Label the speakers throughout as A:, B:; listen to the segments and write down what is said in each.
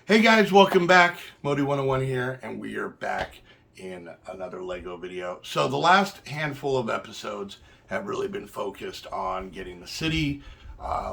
A: Hey guys, welcome back. Modi101 here, and we are back in another Lego video. So the last handful of episodes have really been focused on getting the city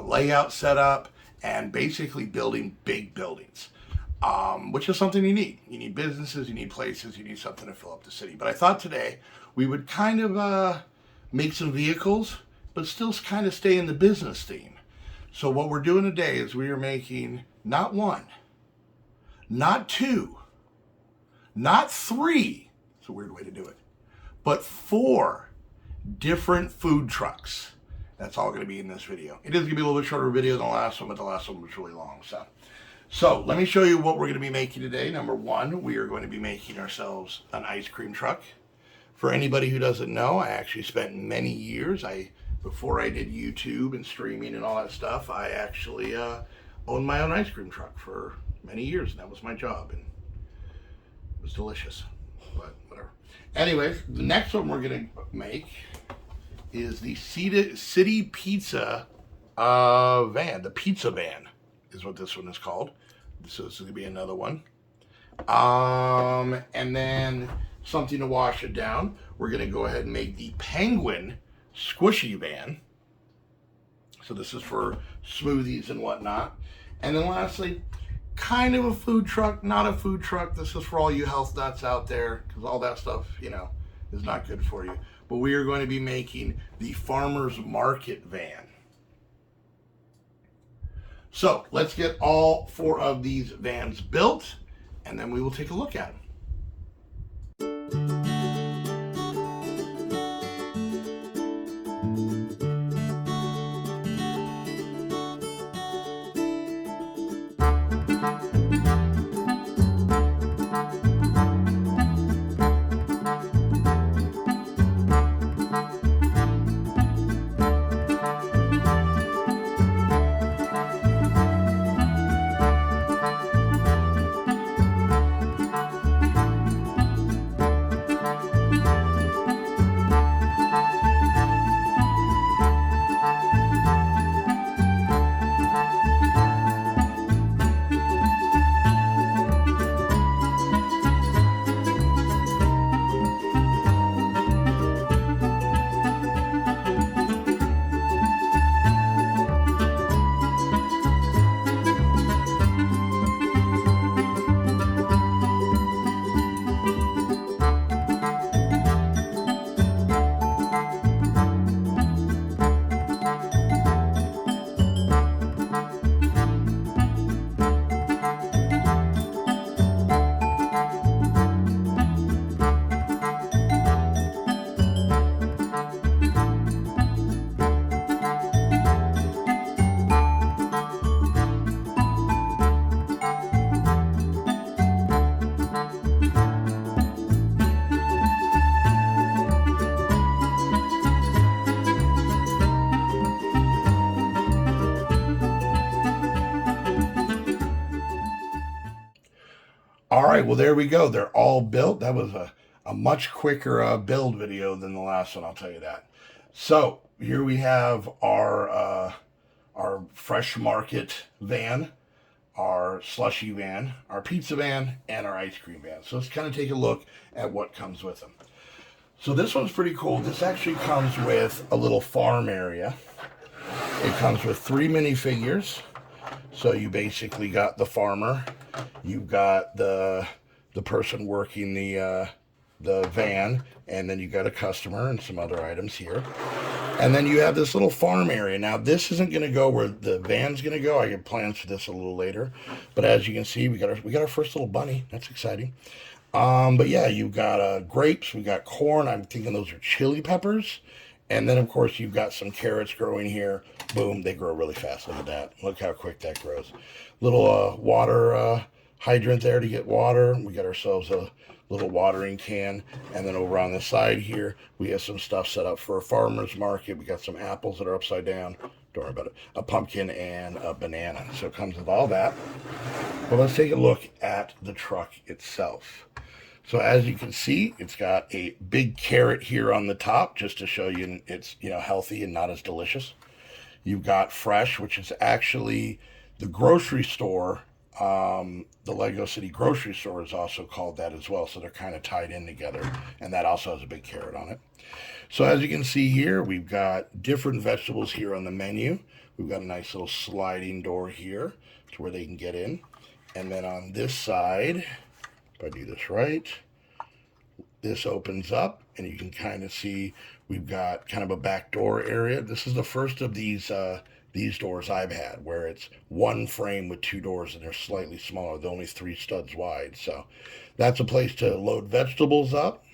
A: layout set up and basically building big buildings, which is something you need. You need businesses, you need places, you need something to fill up the city. But I thought today we would kind of make some vehicles, but still kind of stay in the business theme. So what we're doing today is we are making not one, not two, not three, it's a weird way to do it, but 4 different food trucks. That's all going to be in this video. It is going to be a little bit shorter video than the last one, but the last one was really long. So let me show you what we're going to be making today. Number 1, we are going to be making ourselves an ice cream truck. For anybody who doesn't know, I actually spent many years, before I did YouTube and streaming and all that stuff, I actually owned my own ice cream truck for many years, and that was my job, and it was delicious, but whatever. Anyways, the next one we're gonna make is the city pizza van. The pizza van is what this one is called. So this is gonna be another one. And then something to wash it down. We're gonna go ahead and make the penguin squishy van. So this is for smoothies and whatnot. And then lastly, kind of a food truck, not a food truck. This is for all you health nuts out there, because all that stuff, is not good for you. But we are going to be making the farmer's market van. So let's get all 4 of these vans built, and then we will take a look at them. All right, well, there we go. They're all built. That was a much quicker build video than the last one, I'll tell you that. So here we have our fresh market van, our slushy van, our pizza van, and our ice cream van. So let's kind of take a look at what comes with them. So this one's pretty cool. This actually comes with a little farm area. It comes with 3 minifigures. So you basically got the farmer, you've got the person working the van, and then you got a customer and some other items here. And then you have this little farm area. Now this isn't going to go where the van's going to go. I get plans for this a little later. But as you can see, we got our first little bunny. That's exciting. But yeah, you've got grapes, we got corn. I'm thinking those are chili peppers. And then, of course, you've got some carrots growing here. Boom, they grow really fast. Look at that. Look how quick that grows. Little water hydrant there to get water. We got ourselves a little watering can. And then over on the side here, we have some stuff set up for a farmer's market. We got some apples that are upside down. Don't worry about it. A pumpkin and a banana. So it comes with all that. But let's take a look at the truck itself. So as you can see, it's got a big carrot here on the top, just to show you it's, healthy and not as delicious. You've got fresh, which is actually the grocery store The Lego City grocery store is also called that as well, so they're kind of tied in together, and that also has a big carrot on it. So as you can see here, we've got different vegetables here on the menu. We've got a nice little sliding door here to where they can get in. And then on this side, if I do this right, this opens up and you can kind of see we've got kind of a back door area. This is the first of these doors I've had where it's one frame with two doors and they're slightly smaller. They're only 3 studs wide. So that's a place to load vegetables up.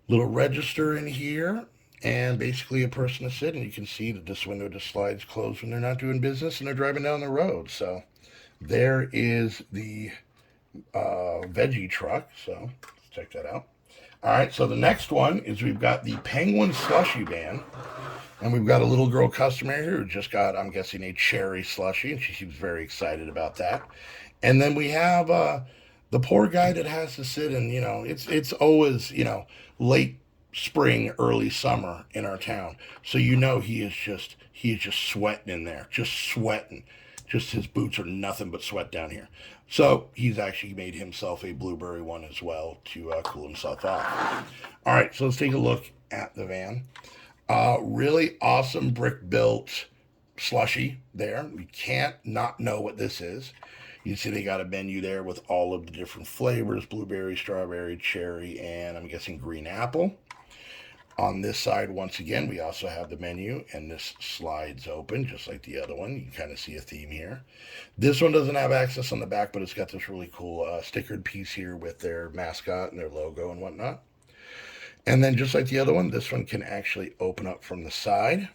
A: Little register in here and basically a person to sit, and you can see that this window just slides closed when they're not doing business and they're driving down the road. So there is the veggie truck. So let's check that out. All right, so the next one is we've got the Penguin Slushy Van. And we've got a little girl customer here who just got, I'm guessing, a cherry slushy, and she seems very excited about that. And then we have the poor guy that has to sit and, it's always, late spring, early summer in our town. So he is just sweating in there, just sweating. Just his boots are nothing but sweat down here. So he's actually made himself a blueberry one as well to cool himself off. All right, so let's take a look at the van. Really awesome brick built slushy there. You can't not know what this is. You see they got a menu there with all of the different flavors: blueberry, strawberry, cherry, and I'm guessing green apple. On this side, once again, we also have the menu, and this slides open just like the other one. You can kind of see a theme here. This one doesn't have access on the back, but it's got this really cool stickered piece here with their mascot and their logo and whatnot. And then just like the other one, this one can actually open up from the side.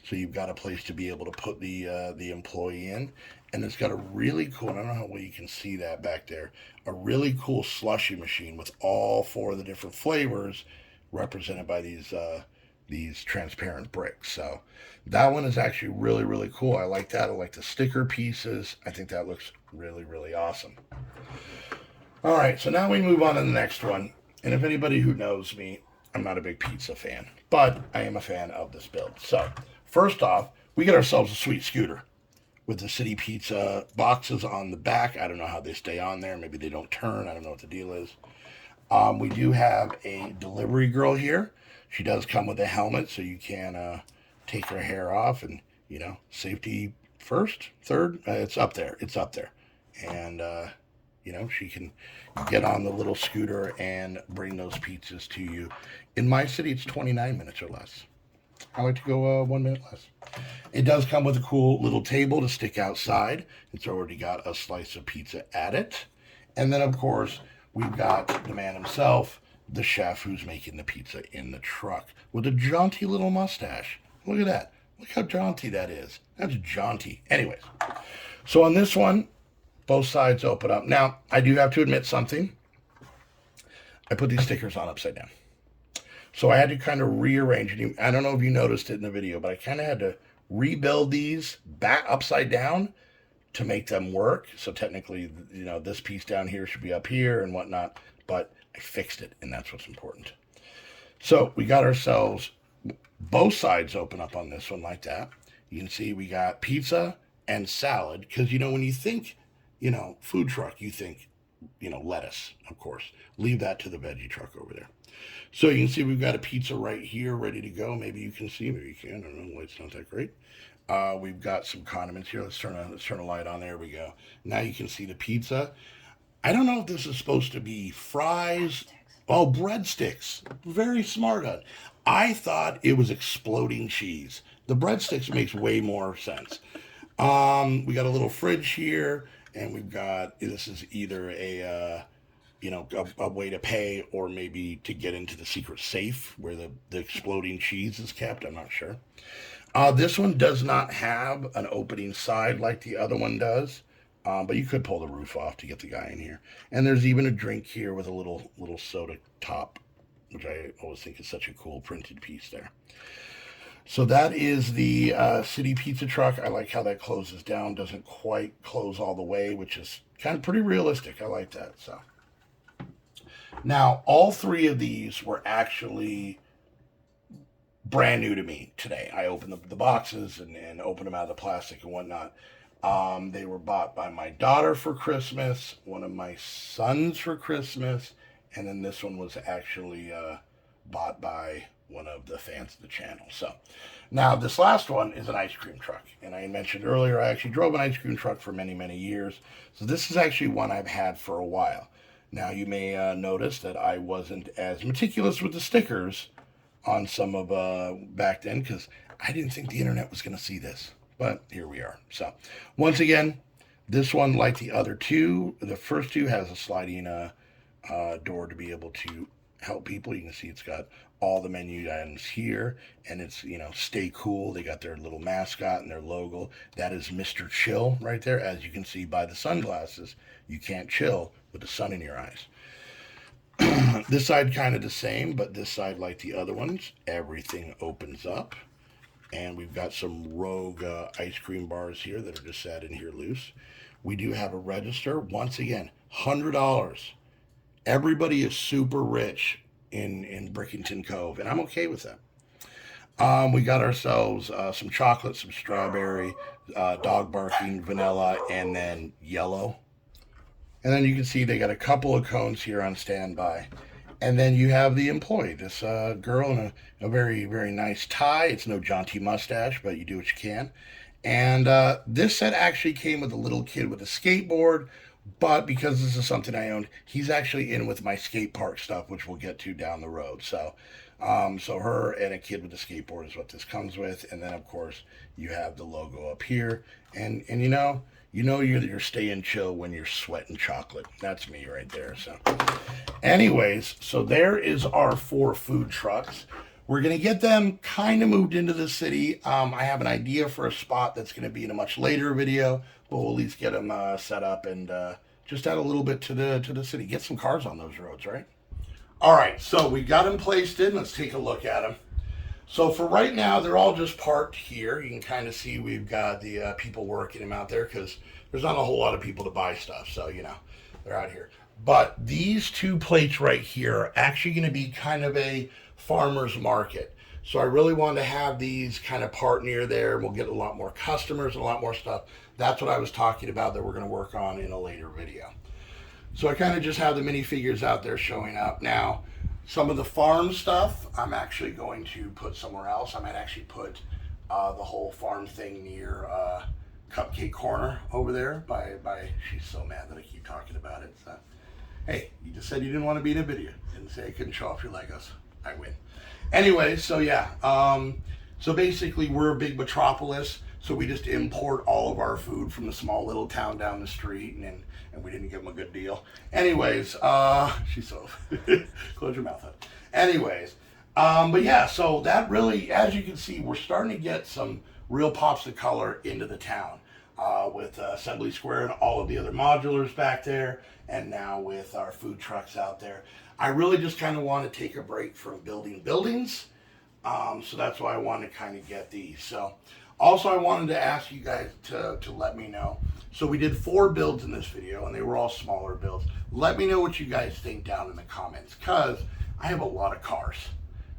A: So you've got a place to be able to put the employee in. And it's got a really cool, I don't know how well you can see that back there, a really cool slushy machine with all 4 of the different flavors represented by these transparent bricks. So that one is actually really, really cool. I like that. I like the sticker pieces. I think that looks really, really awesome. All right, so now we move on to the next one. And if anybody who knows me, I'm not a big pizza fan, but I am a fan of this build. So first off, we get ourselves a sweet scooter with the City Pizza boxes on the back. I don't know how they stay on there. Maybe they don't turn. I don't know what the deal is. We do have a delivery girl here. She does come with a helmet, so you can take her hair off, and safety first, third. It's up there. It's up there, and she can get on the little scooter and bring those pizzas to you. In my city, it's 29 minutes or less. I like to go 1 minute less. It does come with a cool little table to stick outside. It's already got a slice of pizza at it. And then, of course, we've got the man himself, the chef, who's making the pizza in the truck with a jaunty little mustache. Look at that. Look how jaunty that is. That's jaunty. Anyways, so on this one, both sides open up. Now, I do have to admit something. I put these stickers on upside down. So I had to kind of rearrange it. I don't know if you noticed it in the video, but I kind of had to rebuild these back upside down to make them work. So technically, this piece down here should be up here and whatnot, but I fixed it, and that's what's important. So we got ourselves, both sides open up on this one like that. You can see we got pizza and salad, because, when you think, food truck, you think, lettuce, of course. Leave that to the veggie truck over there. So you can see we've got a pizza right here ready to go. Maybe you can see, maybe you can. I don't know, the light's not that great. We've got some condiments here. Let's turn a light on. There we go. Now you can see the pizza. I don't know if this is supposed to be fries. Oh, breadsticks. Very smart on. I thought it was exploding cheese. The breadsticks makes way more sense. We got a little fridge here, and we've got, this is either a way to pay or maybe to get into the secret safe where the exploding cheese is kept. I'm not sure. This one does not have an opening side like the other one does, but you could pull the roof off to get the guy in here. And there's even a drink here with a little soda top, which I always think is such a cool printed piece there. So that is the City Pizza truck. I like how that closes down, doesn't quite close all the way, which is kind of pretty realistic. I like that. So now all 3 of these were actually brand new to me today. I opened the boxes and opened them out of the plastic and whatnot. They were bought by my daughter for Christmas, one of my sons for Christmas, and then this one was actually bought by one of the fans of the channel. So now this last one is an ice cream truck. And I mentioned earlier, I actually drove an ice cream truck for many, many years. So this is actually one I've had for a while. Now you may notice that I wasn't as meticulous with the stickers on some of back then because I didn't think the internet was going to see this. But here we are. So once again, this one, like the other two, the first two has a sliding door to be able to help people. You can see it's got all the menu items here, and it's, you know, stay cool. They got their little mascot and their logo. That is Mr. Chill right there. As you can see by the sunglasses, you can't chill with the sun in your eyes. This side kind of the same, but this side, like the other ones, everything opens up. And we've got some Rogue ice cream bars here that are just sat in here loose. We do have a register. Once again, $100. Everybody is super rich in Brickington Cove, and I'm okay with that. We got ourselves some chocolate, some strawberry, dog barking, vanilla, and then yellow. And then you can see they got a couple of cones here on standby. And then you have the employee, this girl in a very, very nice tie. It's no jaunty mustache, but you do what you can. And this set actually came with a little kid with a skateboard, but because this is something I owned, he's actually in with my skate park stuff, which we'll get to down the road. So her and a kid with a skateboard is what this comes with. And then, of course, you have the logo up here. And you know you're staying chill when you're sweating chocolate. That's me right there. So anyways, so there is our 4 food trucks. We're going to get them kind of moved into the city. I have an idea for a spot that's going to be in a much later video, but we'll at least get them set up and just add a little bit to the city. Get some cars on those roads, right? All right, so we got them placed in. Let's take a look at them. So for right now, they're all just parked here. You can kind of see we've got the people working them out there because there's not a whole lot of people to buy stuff. So, you know, they're out here. But these 2 plates right here are actually going to be kind of a farmer's market. So I really wanted to have these kind of parked near there. We'll get a lot more customers and a lot more stuff. That's what I was talking about that we're going to work on in a later video. So I kind of just have the minifigures out there showing up. Now, some of the farm stuff, I'm actually going to put somewhere else. I might actually put the whole farm thing near Cupcake Corner over there by she's so mad that I keep talking about it. So, hey, you just said you didn't want to be in a video. Didn't say I couldn't show off your Legos. I win. Anyway, so yeah. So basically we're a big metropolis. So we just import all of our food from the small little town down the street, and we didn't give them a good deal. Anyways, she's so close your mouth up. Anyways, but yeah, so that really, as you can see, we're starting to get some real pops of color into the town with Assembly Square and all of the other modulars back there, and now with our food trucks out there. I really just kind of want to take a break from building buildings, so that's why I want to kind of get these. So. Also, I wanted to ask you guys to let me know. So we did 4 builds in this video, and they were all smaller builds. Let me know what you guys think down in the comments, because I have a lot of cars.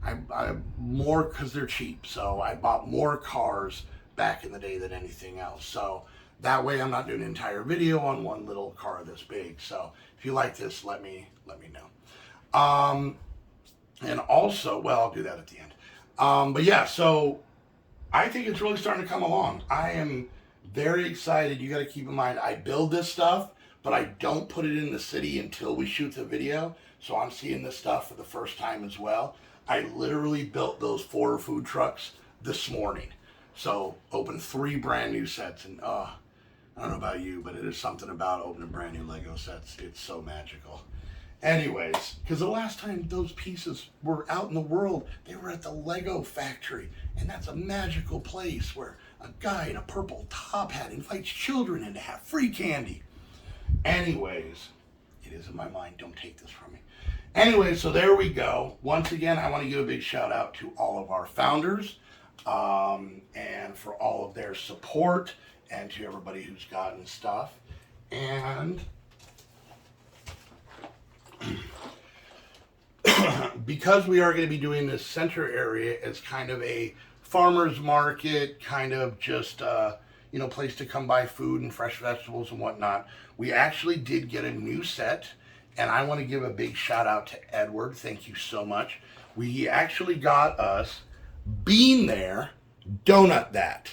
A: I have more because they're cheap. So I bought more cars back in the day than anything else. So that way I'm not doing an entire video on one little car this big. So if you like this, let me know. And also, well, I'll do that at the end. But yeah, so I think it's really starting to come along. I am very excited. You got to keep in mind, I build this stuff, but I don't put it in the city until we shoot the video. So I'm seeing this stuff for the first time as well. I literally built those 4 food trucks this morning. So opened 3 brand new sets, and I don't know about you, but it is something about opening brand new Lego sets. It's so magical. Anyways, because the last time those pieces were out in the world, they were at the Lego factory. And that's a magical place where a guy in a purple top hat invites children in to have free candy. Anyways, it is in my mind. Don't take this from me. Anyway, so there we go. Once again, I want to give a big shout out to all of our founders and for all of their support, and to everybody who's gotten stuff. And because we are going to be doing this center area as kind of a farmer's market, kind of just place to come buy food and fresh vegetables and whatnot. We actually did get a new set, and I want to give a big shout out to Edward. Thank you so much. We actually got us Bean There Donut That.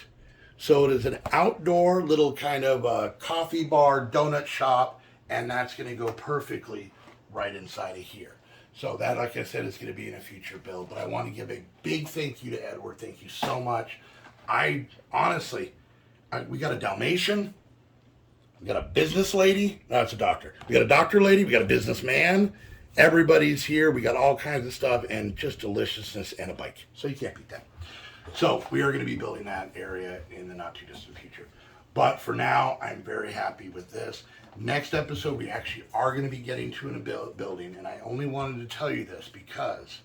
A: So it is an outdoor little kind of coffee bar donut shop, and that's going to go perfectly right inside of here. So that, like I said, is going to be in a future build. But I want to give a big thank you to Edward. Thank you so much. I honestly, we got a Dalmatian, we got a business lady. No, it's a doctor. We got a doctor lady. We got a businessman. Everybody's here. We got all kinds of stuff and just deliciousness and a bike. So you can't beat that. So we are going to be building that area in the not too distant future. But for now, I'm very happy with this. Next episode, we actually are going to be getting to a building. And I only wanted to tell you this because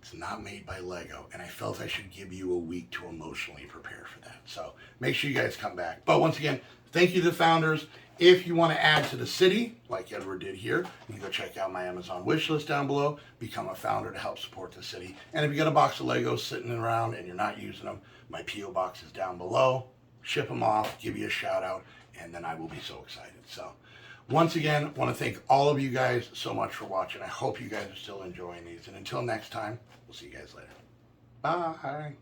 A: it's not made by Lego. And I felt I should give you a week to emotionally prepare for that. So make sure you guys come back. But once again, thank you to the founders. If you want to add to the city, like Edward did here, you can go check out my Amazon wish list down below, become a founder to help support the city. And if you got a box of Legos sitting around and you're not using them, my P.O. box is down below. Ship them off, give you a shout out, and then I will be so excited. So once again, I want to thank all of you guys so much for watching. I hope you guys are still enjoying these. And until next time, we'll see you guys later. Bye.